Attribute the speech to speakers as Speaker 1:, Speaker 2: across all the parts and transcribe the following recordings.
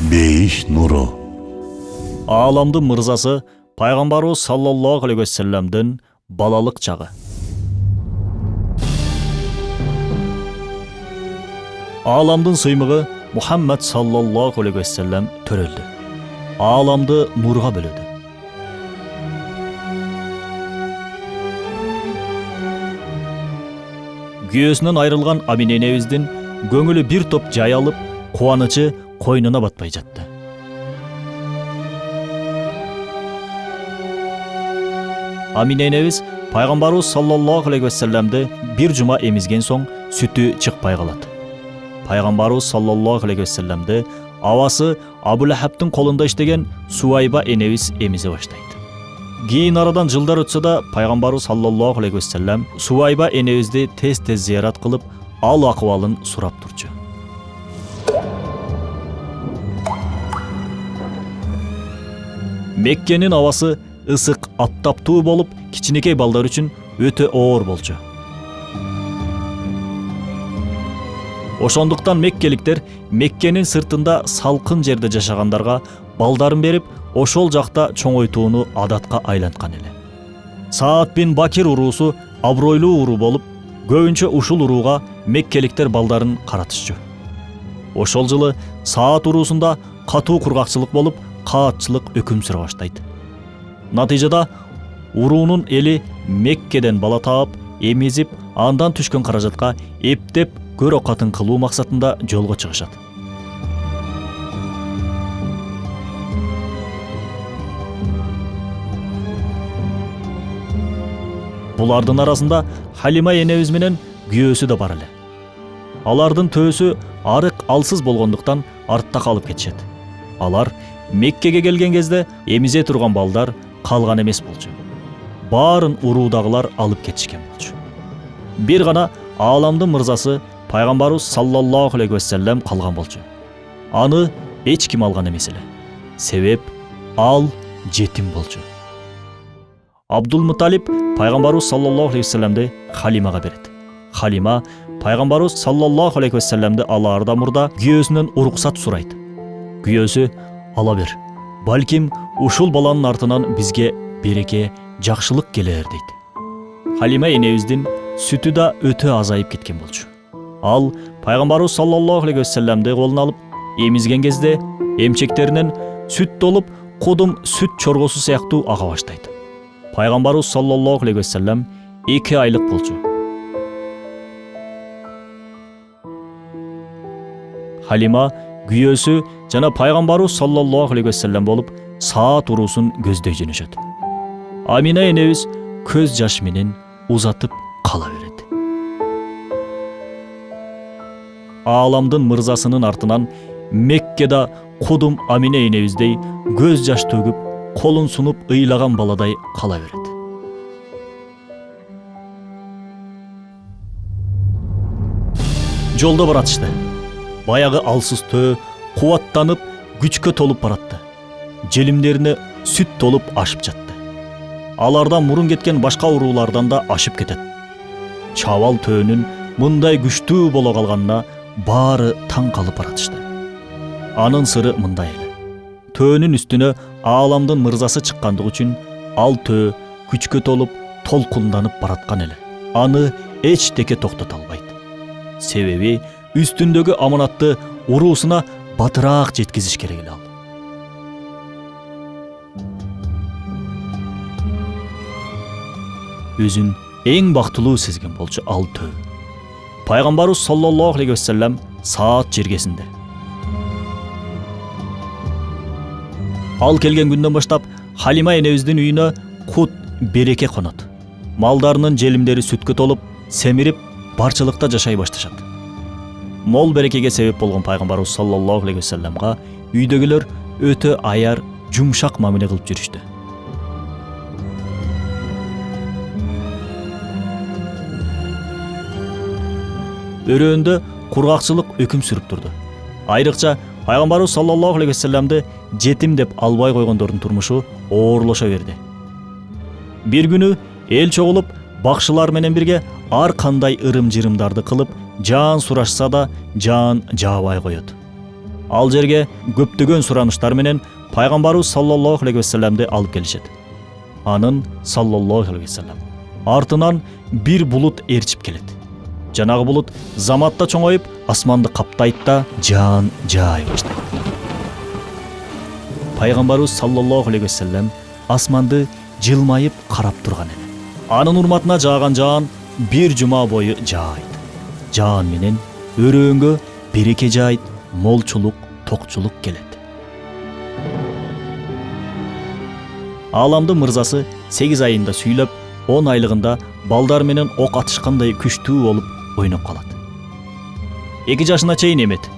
Speaker 1: Бейиш нуру.
Speaker 2: Ааламдын мырзасы пайгамбарыбыз саллаллаху алейхи вассаламдын балалык чагы. Ааламдын сыймыгы Мухаммад саллаллаху алейхи вассалам төрөлдү. Ааламды нурга бөлөдү. Күйөөсүнөн айрылган Амине энебиздин көңүлү бир топ жай алып, кубанычы койнуна батпай жатты. Амине энебиз пайгамбарыбыз саллаллаху алейхи вассаламды бир жума эмизген соң сүтү чыкпай калат. Пайгамбарыбыз саллаллаху алейхи вассаламды абасы Абу Лахабтын колунда иштеген Суайба энебиз эмизе баштайт. Кийин арадан жылдар өтсө да пайгамбарыбыз саллаллаху алейхи вассалам Суайба энебизди тез-тез зыярат кылып, ал акыбалын сурап турчу. Меккенин абасы ысык, аптаптуу болуп, кичинекей балдар үчүн өтө оор болчу. Ошондуктан меккеликтер Меккенин сыртында салкын жерде жашагандарга балдарын берип, ошол жакта чоңойтууну адатка айланткан эле. Саад бин Бакир уруусу абройлуу уруу болуп, көбүнчө ушул урууга меккеликтер балдарын каратышчу. Ошол жылы Саад уруусунда катуу кургакчылык болуп, каатчылык өкүм сүрө баштайт. Натыйжада уруунун эли Меккеден бала таап, эмизип, андан түшкөн каражатка эптеп көрө катын кылуу максатында жолго чыгышат. Булардын арасында Халима энебиз менен күйөөсү да бар эле. Алардын төөсү арык алсыз болгондуктан артта калып кетишет. Алар Меккеге келген кезде эмизе турган балдар калган эмес болчу. Баарын уруудагылар алып кетишкен болчу. Бир гана ааламдын мырзасы пайгамбарыбыз саллаллаху алейхи вассалам калган болчу. Аны эч ким алган эмес эле. Себеп ал жетим болчу. Абдул Муталиб пайгамбарыбыз саллаллаху алейхи вассаламды Халимага берет. Халима пайгамбарыбыз саллаллаху алейхи вассаламды алаарда мурда күйөөсүнөн уруксат сурайт. Күйөөсү: "Ала бер. Балким ушул баланын артынан бизге береке, жакшылык келер" дейт. Халима энебиздин сүтү да өтө азайып кеткен болчу. Ал пайгамбарыбыз саллаллаху алейхи вассаламды колуна алып, эмизген кезде эмчектеринен сүт толуп, кудум сүт чоргосу сыяктуу ага баштайт. Пайгамбарыбыз саллаллаху алейхи вассалам 2 айлык болчу. Халима күйөөсү жана пайгамбарыбыз саллаллаху алейхи вассалам болуп, Саад уруусун көздөй жөнөшөт. Амина энебиз көз жаш менен узатып кала берет. Ааламдын мырзасынын артынан Меккеда кудум Амина энебиздей көз жаш төгүп, колун сунуп ыйлаган баладай кала берет. Жолдо баратышты. Баягы алсыз төө кубаттанып, күчкө толуп баратты. Желимдерине сүт толуп ашып жатты. Алардан мурун кеткен башка уруулардан да ашып кетет. Чабал төөнүн мындай күчтүү боло калганына баары таң калып баратышты. Анын сыры мындай эле. Төөнүн үстүнө ааламдын мырзасы чыккандыгы үчүн ал төө күчкө толуп, толкунданып бараткан эле. Аны эчтеке токтото албайт. Себеби үстүндөгү аманатты уруусуна батыраак жеткизиш керек эле ал. Өзүн эң бактылуу сезген болчу ал төө. Пайгамбарыбыз саллаллаху алейхи вассалам Саад жергесинде. Ал келген күндөн баштап Халима энебиздин үйүнө кут, береке конот. Малдарынын желимдери сүткө толуп, семирип, барчылыкта жашай башташат. Мол берекеге себеп болгон пайгамбарыбыз саллаллаху алейхи вассаламга үйдөгүлөр өтө аяр, жумшак мамиле кылып жүрүштү. Өрөөндө кургакчылык өкүм сүрүп турду. Айрыкча пайгамбарыбыз саллаллаху алейхи вассаламды жетим деп албай койгондордун турмушу оорлошо берди. Бир күнү эл чогулуп, бакшылар менен бирге ар кандай ырым-жырымдарды кылып, жаан сурашса да жаан жаабай коет. Ал жерге көптөгөн сураныштар менен пайгамбарыбыз саллаллаху алейхи вассаламды алып келишет. Анын саллаллаху алейхи вассалам артынан бир булут ээрчип келет. Жанагы булут заматта чоңоюп, асманды каптайт да жаан жаай баштайт. Пайгамбарыбыз саллаллаху алейхи вассалам асманды жылмайып карап турган эле. Анын урматына жааган жаан бир жума бою жаайт. Жаан менен өрөөңгө береке жаайт, молчулук, токчулук келет. Ааламдын мырзасы 8 айында сүйлөп, 10 айлыгында балдар менен ок атышкандай күчтүү болуп ойноп калат. 2 жашына чейин эмет.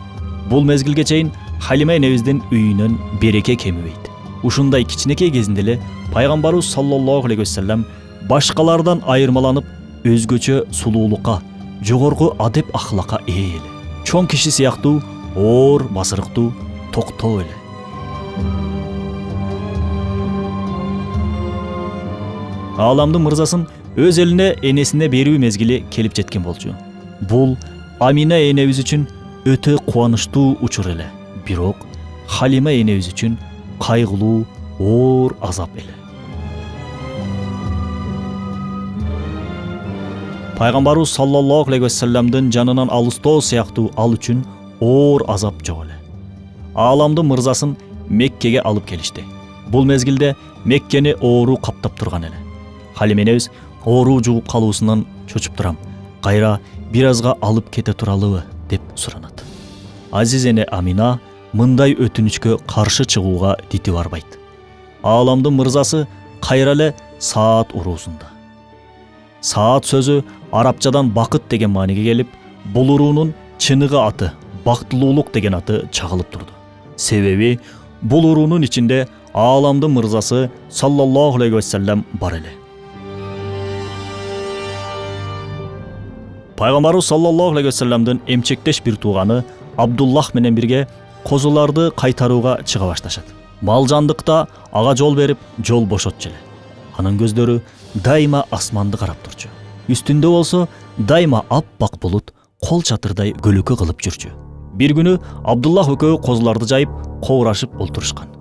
Speaker 2: Бул мезгилге чейин Халима энебиздин үйүнөн береке кемибейт. Ушундай кичинекей кезинде эле пайгамбарыбыз саллаллаху алейхи вассалам башкалардан айырмаланып, өзгөчө сулуулукка, жогорку адеп ахлакка ээ эле. Чоң киши сыяктуу, оор, басырыктуу, токтоо эле. Ааламдын мырзасын өз элине энесине берүү мезгили келип жеткен болчу. Бул Амина энебиз үчүн өтө кубанычтуу учур эле. Бирок Халима энебиз үчүн кайгылуу, оор азап эле. Пайгамбарыбыз саллаллаху алейхи вассаламдын жанынан алыстоо сыяктуу ал үчүн оор азап жок эле. Ааламдын мырзасын Меккеге алып келишти. Бул мезгилде Меккени оору каптап турган эле. Халима энебиз оору жугуп калуусунан чочуп турам. Кайра бир азга алып кете туралыбы деп суранат. Азиз эне Амина мындай өтүнүчкө каршы чыгууга дити барбайт. Ааламдын мырзасы кайра эле саат уруусунда. Саат сөзү арабчадан бакыт деген мааниге келип, бул уруунун чыныгы аты, бактылуулук деген аты чагылып турду. Себеби бул уруунун ичинде ааламдын мырзасы саллаллаху алейхи вассалам бар эле. Пайгамбарыбыз саллаллаху алейхи вассаламдын эмчектеш бир тууганы Абдуллах менен бирге козуларды кайтарууга чыга башташат. Малжандыкта ага жол берип, жол бошотчу эле. Анын көздөрү дайыма асманды карап турчу. Үстүндө болсо дайыма аппак булут кол чатырдай көлөкө кылып жүрчү. Бир күнү Абдуллах экөө козуларды жайып, коурашып олтурушкан.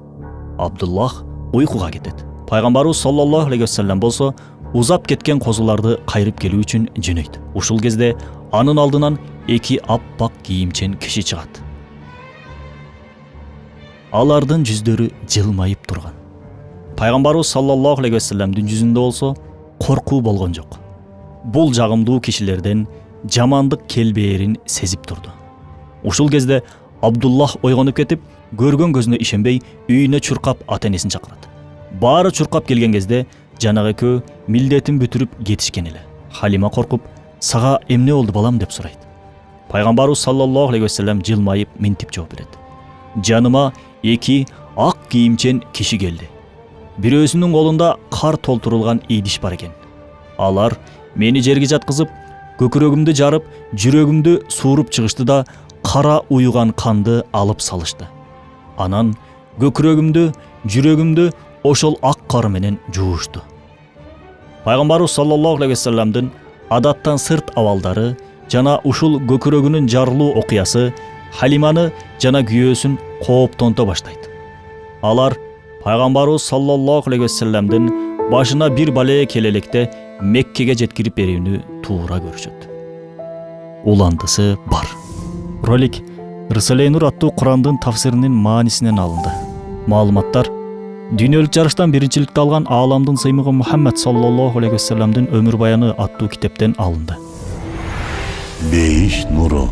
Speaker 2: Абдуллах уйкуга кетет. Пайгамбарыбыз саллаллаху алейхи вассалам болсо узап кеткен козуларды кайрып келүү үчүн жөнөйт. Ушул кезде анын алдынан 2 аппак кийимчен киши чыгат. Алардын жүздөрү жылмайып турган. Пайгамбарыбыз саллаллаху алейхи вассаламдын жүзүндө болсо коркуу болгон жок. Бул жагымдуу кишилерден жамандык келбээрин сезип турду. Ушул кезде Абдуллах ойгонуп кетип, көргөн көзүнө ишенбей, үйүнө чуркап ата-энесин чакырат. Баары чуркап келген кезде жанагы экөө милдетин бүтүрүп кетишкен эле. Халима коркуп, "Сага эмне болду балам?" деп сурайт. Пайгамбарыбыз саллаллаху алейхи вассалам жылмайып минтип жооп берет. "Жаныма 2 ак кийимчен киши келди. Бирөөсүнүн колунда кар толтурулган идиш бар экен. Алар мени жерге жаткызып, көкүрөгүмдү жарып, жүрөгүмдү сууруп чыгышты да кара уюган канды алып салышты. Анан көкүрөгүмдү, жүрөгүмдү ошол ак кар менен жуушту." Пайгамбарыбыз саллаллаху алейхи вассаламдын адаттан сырт абалдары жана ушул көкүрөгүнүн жарылуу окуясы Халиманы жана күйөөсүн кооптонто баштайт. Алар Пайгамбарыбыз саллаллаху алейхи вассаламдын башына бир бале келе электе Меккеге жеткирип берүүнү туура көрүшөт. Уландысы бар. Ролик Рисале-и Нур аттуу Курандын тафсиринин маанисинен алынды. Маалыматтар дүйнөлүк жарыштан биринчиликти алган ааламдын сыймыгы Мухаммад саллаллаху алейхи вассаламдын өмүр баяны аттуу китептен алынды.
Speaker 1: Бейиш нуру.